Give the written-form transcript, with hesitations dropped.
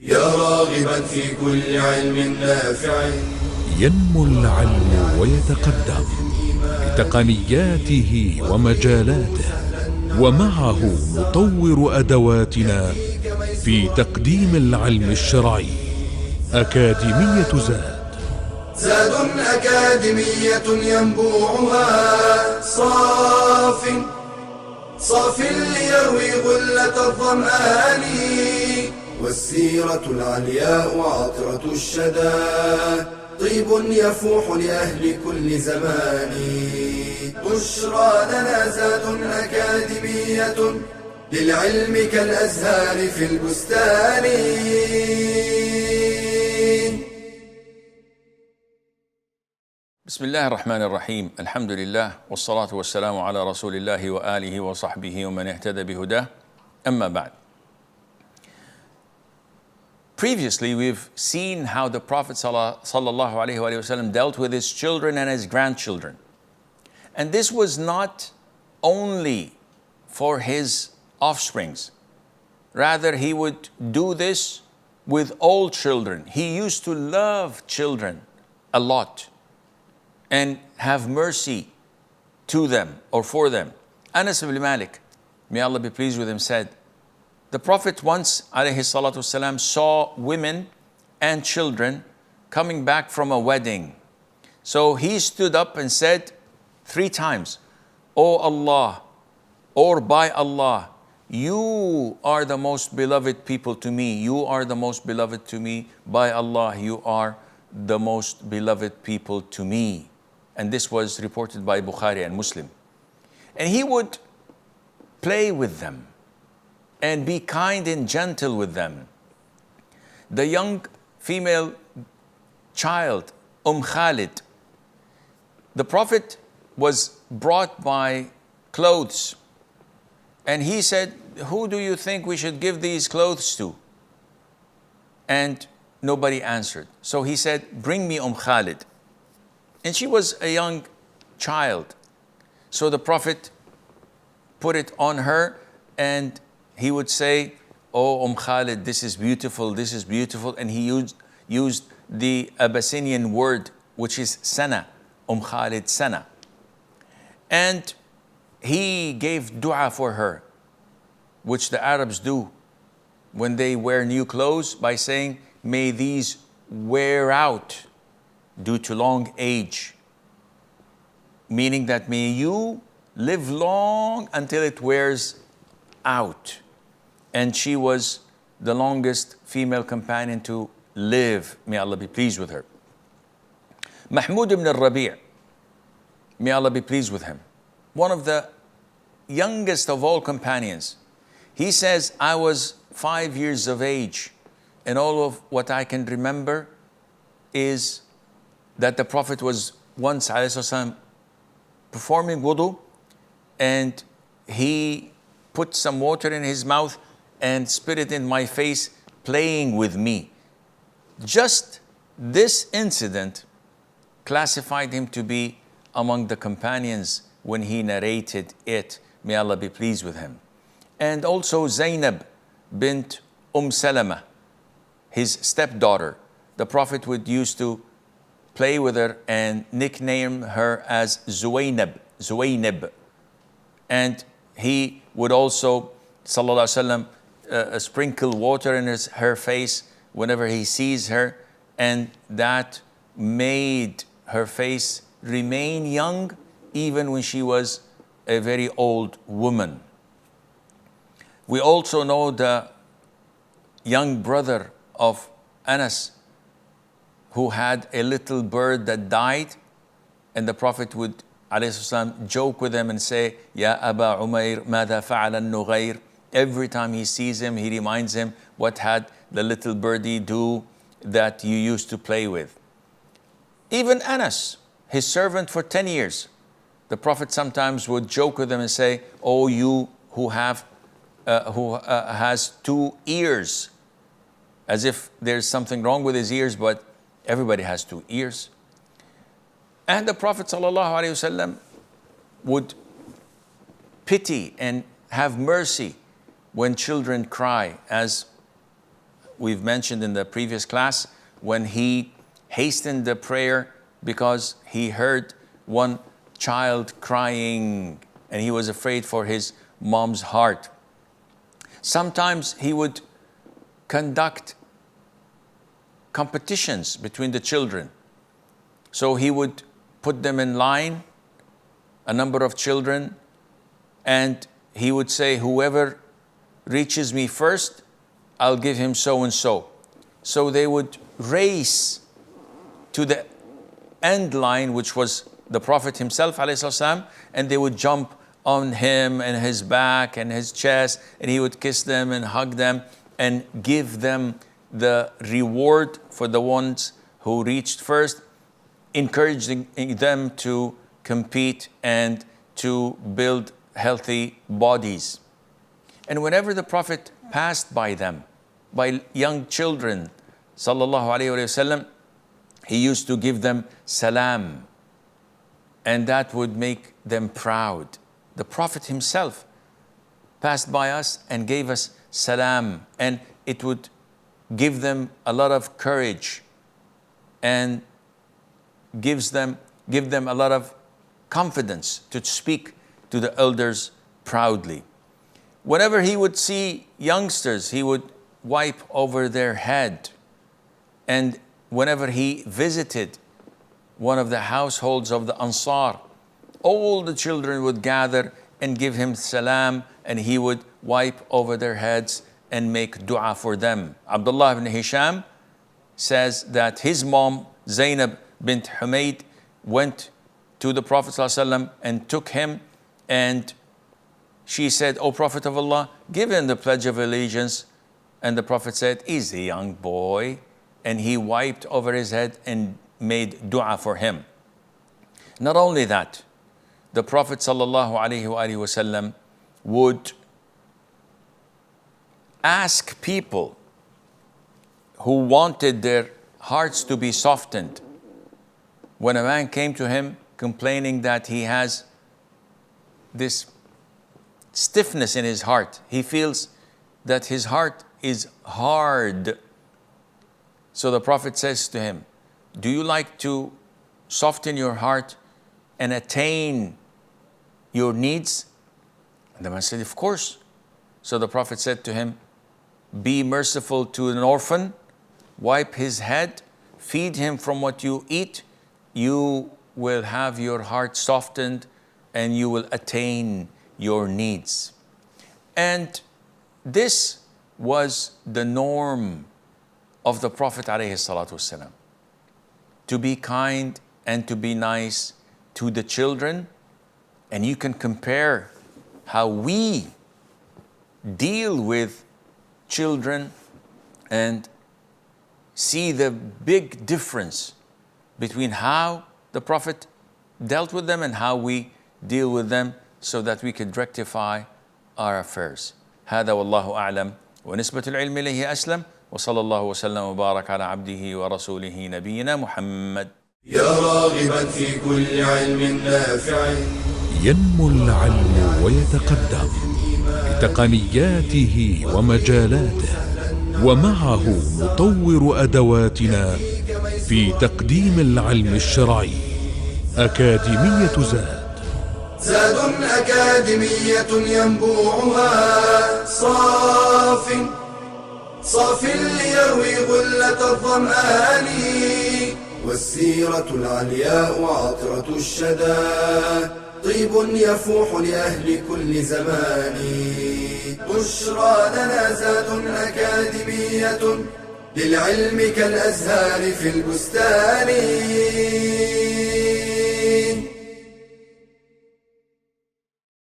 يا راغبا في كل علم نافع. ينمو العلم ويتقدم بتقنياته ومجالاته، ومعه نطور أدواتنا في تقديم العلم الشرعي. أكاديمية زاد أكاديمية ينبوعها صاف ليروي غلة الظمآن، والسيرة العلياء عطرة الشدى طيب يفوح لأهل كل زمان. بشرى لنا زاد أكاديمية للعلم كالأزهار في البستان. بسم الله الرحمن الرحيم. الحمد لله والصلاة والسلام على رسول الله وآله وصحبه ومن اهتدى بهداه. أما بعد. Previously, we've seen how the Prophet ﷺ dealt with his children and his grandchildren. And this was not only for his offsprings. Rather, he would do this with all children. He used to love children a lot and have mercy to them or for them. Anas ibn Malik, may Allah be pleased with him, said, the Prophet once, ﷺ, saw women and children coming back from a wedding. So he stood up and said 3 times, O Allah, or by Allah, you are the most beloved people to me. You are the most beloved to me. By Allah, you are the most beloved people to me. And this was reported by Bukhari and Muslim. And he would play with them and be kind and gentle with them. The young female child, Khalid, the Prophet was brought by clothes. And he said, who do you think we should give these clothes to? And nobody answered. So he said, bring me Khalid. And she was a young child. So the Prophet put it on her and he would say, oh, Khalid, this is beautiful, this is beautiful. And he used the Abyssinian word, which is sana, Khalid sana. And he gave dua for her, which the Arabs do when they wear new clothes by saying, may these wear out due to long age. Meaning that may you live long until it wears out. And she was the longest female companion to live. May Allah be pleased with her. Mahmud ibn al-Rabi', may Allah be pleased with him, one of the youngest of all companions. He says, I was 5 years of age, and all of what I can remember is that the Prophet was once ﷺ performing wudu, and he put some water in his mouth and spit it in my face, playing with me. Just this incident classified him to be among the companions when he narrated it. May Allah be pleased with him. And also Zainab bint Salama, his stepdaughter. The Prophet used to play with her and nickname her as Zuwaynab. And he would also, sallallahu alaihi wasallam, sprinkle water in her face whenever he sees her, and that made her face remain young even when she was a very old woman. We also know the young brother of Anas who had a little bird that died, and the Prophet would ﷺ joke with him and say, Ya Aba Umair, ماذا فعل النغير? Every time he sees him, he reminds him, what had the little birdie do that you used to play with? Even Anas, his servant for 10 years, the Prophet sometimes would joke with him and say, oh, you who has 2 ears, as if there's something wrong with his ears, but everybody has 2 ears. And the Prophet ﷺ would pity and have mercy when children cry, as we've mentioned in the previous class, when he hastened the prayer because he heard one child crying and he was afraid for his mom's heart. Sometimes he would conduct competitions between the children. So he would put them in line, a number of children, and he would say, whoever reaches me first, I'll give him so and so. So they would race to the end line, which was the Prophet himself, ﷺ, and they would jump on him and his back and his chest, and he would kiss them and hug them and give them the reward for the ones who reached first, encouraging them to compete and to build healthy bodies. And whenever the Prophet passed by them, by young children, sallallahu alaihi wasallam, he used to give them salam, and that would make them proud. The Prophet himself passed by us and gave us salam, and it would give them a lot of courage and give them a lot of confidence to speak to the elders proudly. Whenever he would see youngsters, he would wipe over their head. And whenever he visited one of the households of the Ansar, all the children would gather and give him salam, and he would wipe over their heads and make dua for them. Abdullah ibn Hisham says that his mom, Zainab bint Humayd, went to the Prophet ﷺ and took him, and she said, O Prophet of Allah, give him the Pledge of Allegiance. And the Prophet said, he's a young boy. And he wiped over his head and made dua for him. Not only that, the Prophet ﷺ would ask people who wanted their hearts to be softened. When a man came to him complaining that he has this stiffness in his heart, he feels that his heart is hard. So the Prophet says to him, do you like to soften your heart and attain your needs? And the man said, of course. So the Prophet said to him, be merciful to an orphan, wipe his head, feed him from what you eat, you will have your heart softened and you will attain your needs. And this was the norm of the Prophet ﷺ, to be kind and to be nice to the children. And you can compare how we deal with children and see the big difference between how the Prophet dealt with them and how we deal with them, so that we could rectify our affairs. هذا والله أعلم ونسبة العلم إليه أسلم وصلى الله وسلم وبارك على عبده ورسوله نبينا محمد. يا راغبا في كل علم نافع ينمو العلم ويتقدم بتقنياته ومجالاته، ومعه نطور أدواتنا في تقديم العلم الشرعي. أكاديمية زاد أكاديمية ينبوعها صاف ليروي غلة الظمآن، والسيرة العلياء عطرة الشدى طيب يفوح لأهل كل زمان. بشرى لنا زاد أكاديمية للعلم كالأزهار في البستان.